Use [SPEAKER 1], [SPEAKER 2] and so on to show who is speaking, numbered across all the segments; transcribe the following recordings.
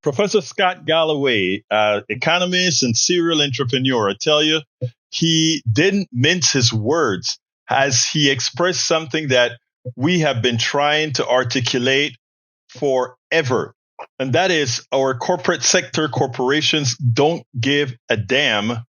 [SPEAKER 1] Professor Scott Galloway, economist and serial entrepreneur, I tell you, he didn't mince his words as he expressed something that we have been trying to articulate forever. And that is our corporate sector corporations don't give a damn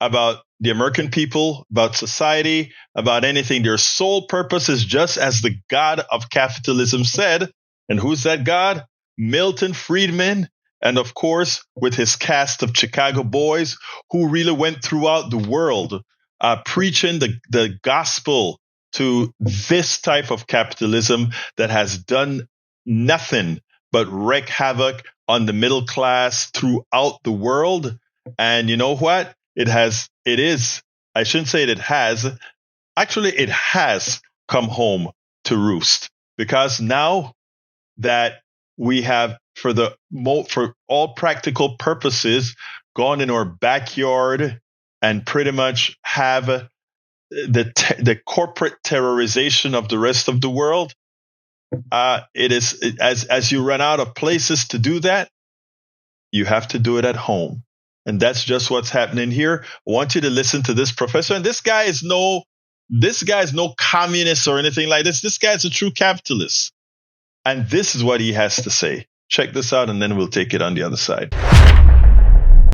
[SPEAKER 1] about the American people, about society, about anything. Their sole purpose is just as the God of capitalism said. And who's that God? Milton Friedman. And of course, with his cast of Chicago boys who really went throughout the world preaching the gospel to this type of capitalism that has done nothing but wreak havoc on the middle class throughout the world. And you know what? It has come home to roost, because now that we have, for all practical purposes, gone in our backyard and pretty much have the corporate terrorization of the rest of the world. It is as you run out of places to do that, you have to do it at home. And that's just what's happening here. I want you to listen to this professor. And this guy is no communist or anything like this. This guy's a true capitalist. And this is what he has to say. Check this out, and then we'll take it on the other side.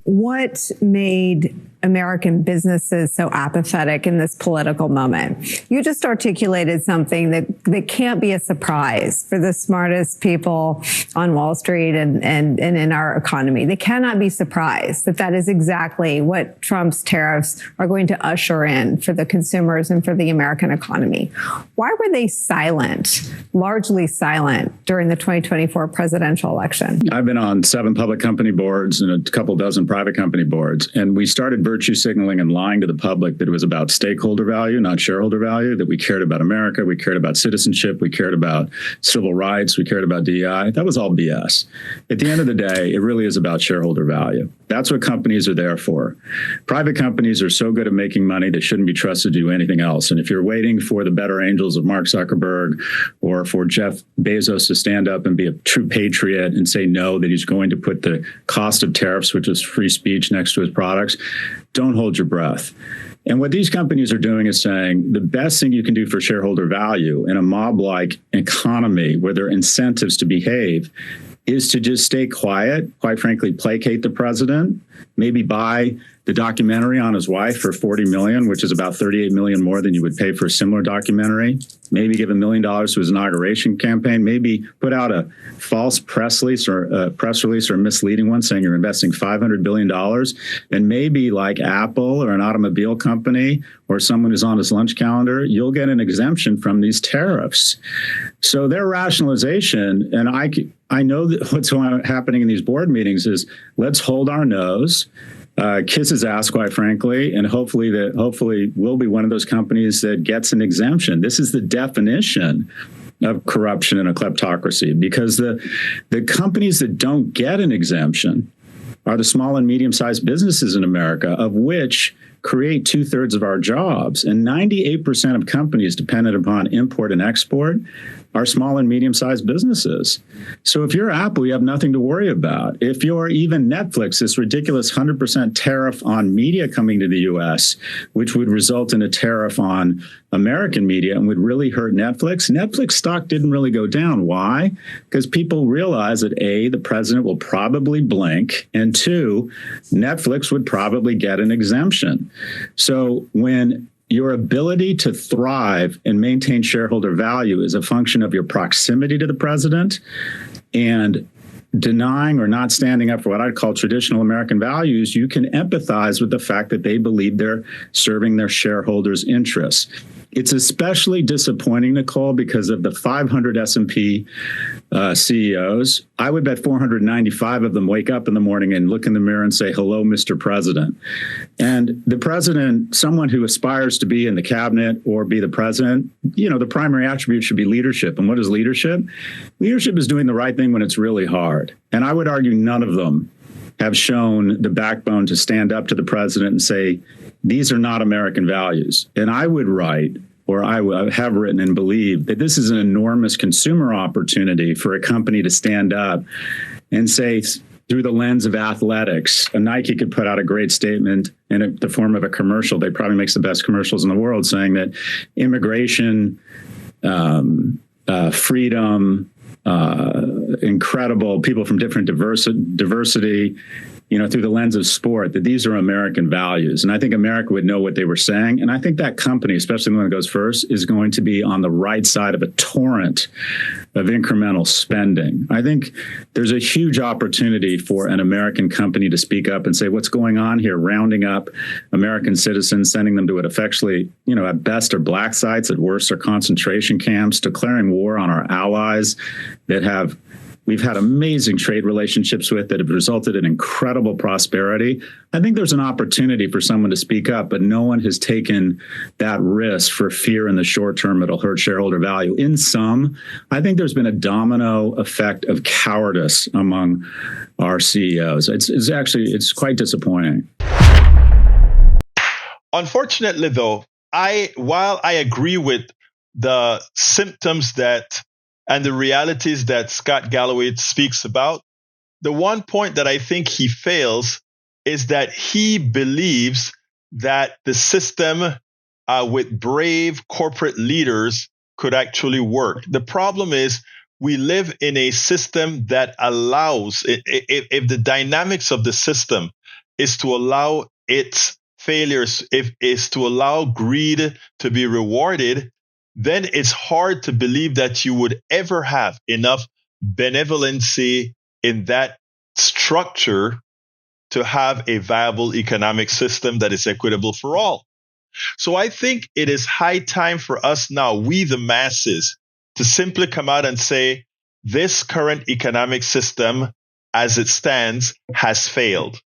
[SPEAKER 2] What made American businesses so apathetic in this political moment? You just articulated something that can't be a surprise for the smartest people on Wall Street and in our economy. They cannot be surprised that is exactly what Trump's tariffs are going to usher in for the consumers and for the American economy. Why were they largely silent during the 2024 presidential election?
[SPEAKER 3] I've been on 7 public company boards and a couple dozen private company boards, and we started virtue signaling and lying to the public that it was about stakeholder value, not shareholder value, that we cared about America, we cared about citizenship, we cared about civil rights, we cared about DEI. That was all BS. At the end of the day, it really is about shareholder value. That's what companies are there for. Private companies are so good at making money, they shouldn't be trusted to do anything else. And if you're waiting for the better angels of Mark Zuckerberg or for Jeff Bezos to stand up and be a true patriot and say no, that he's going to put the cost of tariffs, which is free speech, next to his products, don't hold your breath. And what these companies are doing is saying the best thing you can do for shareholder value in a mob-like economy where there are incentives to behave is to just stay quiet, quite frankly, placate the president, maybe buy the documentary on his wife for $40 million, which is about $38 million more than you would pay for a similar documentary. Maybe give $1 million to his inauguration campaign. Maybe put out a false press release or a misleading one saying you're investing $500 billion. And maybe like Apple or an automobile company or someone who's on his lunch calendar, you'll get an exemption from these tariffs. So their rationalization, and I know that what's happening in these board meetings is let's hold our nose, kiss his ass, quite frankly, and hopefully we'll be one of those companies that gets an exemption. This is the definition of corruption and a kleptocracy, because the companies that don't get an exemption are the small and medium-sized businesses in America, of which create 2/3 of our jobs. And 98% of companies dependent upon import and export are small and medium-sized businesses. So if you're Apple, you have nothing to worry about. If you're even Netflix, this ridiculous 100% tariff on media coming to the U.S., which would result in a tariff on American media and would really hurt Netflix stock didn't really go down. Why? Because people realize that A, the president will probably blink, and 2, Netflix would probably get an exemption. So when your ability to thrive and maintain shareholder value is a function of your proximity to the president and denying or not standing up for what I'd call traditional American values, you can empathize with the fact that they believe they're serving their shareholders' interests. It's especially disappointing, Nicole, because of the 500 S&P CEOs. I would bet 495 of them wake up in the morning and look in the mirror and say, hello, Mr. President. And the president, someone who aspires to be in the cabinet or be the president, the primary attribute should be leadership. And what is leadership? Leadership is doing the right thing when it's really hard. And I would argue none of them have shown the backbone to stand up to the president and say, these are not American values. And I would write, or I have written and believe, that this is an enormous consumer opportunity for a company to stand up and say, through the lens of athletics. A Nike could put out a great statement in the form of a commercial. They probably makes the best commercials in the world, saying that immigration, freedom, incredible people from different diversity, through the lens of sport, that these are American values. And I think America would know what they were saying. And I think that company, especially the one that goes first, is going to be on the right side of a torrent of incremental spending. I think there's a huge opportunity for an American company to speak up and say, what's going on here? Rounding up American citizens, sending them to what effectually, at best are black sites, at worst are concentration camps, declaring war on our allies that we've had amazing trade relationships with, that have resulted in incredible prosperity. I think there's an opportunity for someone to speak up, but no one has taken that risk for fear in the short term it'll hurt shareholder value. In sum, I think there's been a domino effect of cowardice among our CEOs. It's quite disappointing.
[SPEAKER 1] Unfortunately, though, while I agree with the symptoms and the realities that Scott Galloway speaks about, the one point that I think he fails is that he believes that the system with brave corporate leaders could actually work. The problem is we live in a system that allows, if the dynamics of the system is to allow its failures, if is to allow greed to be rewarded, then it's hard to believe that you would ever have enough benevolency in that structure to have a viable economic system that is equitable for all. So I think it is high time for us now, we the masses, to simply come out and say, this current economic system as it stands has failed.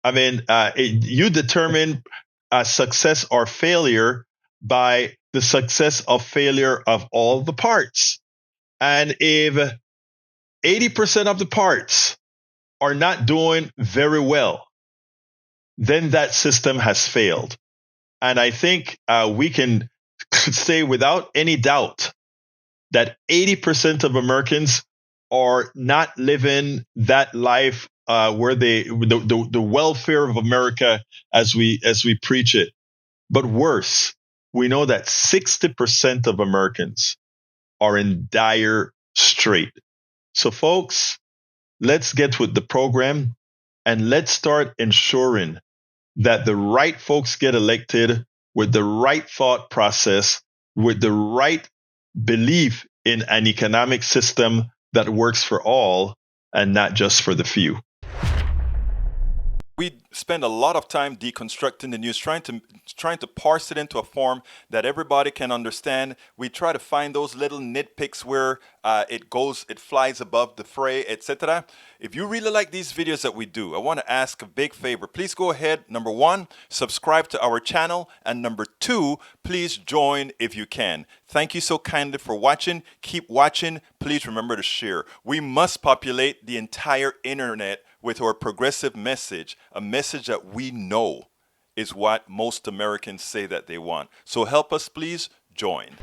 [SPEAKER 1] I mean, you determine success or failure by the success or failure of all the parts. And if 80% of the parts are not doing very well, then that system has failed. And I think we can say without any doubt that 80% of Americans are not living that life where the welfare of America as we preach it. But worse, we know that 60% of Americans are in dire strait. So folks, let's get with the program and let's start ensuring that the right folks get elected with the right thought process, with the right belief in an economic system that works for all and not just for the few.
[SPEAKER 4] We spend a lot of time deconstructing the news, trying to parse it into a form that everybody can understand. We try to find those little nitpicks where it flies above the fray, etc. If you really like these videos that we do, I want to ask a big favor. Please go ahead. Number one, subscribe to our channel. And number two, please join if you can. Thank you so kindly for watching. Keep watching. Please remember to share. We must populate the entire internet with our progressive message, a message that we know is what most Americans say that they want. So help us, please join.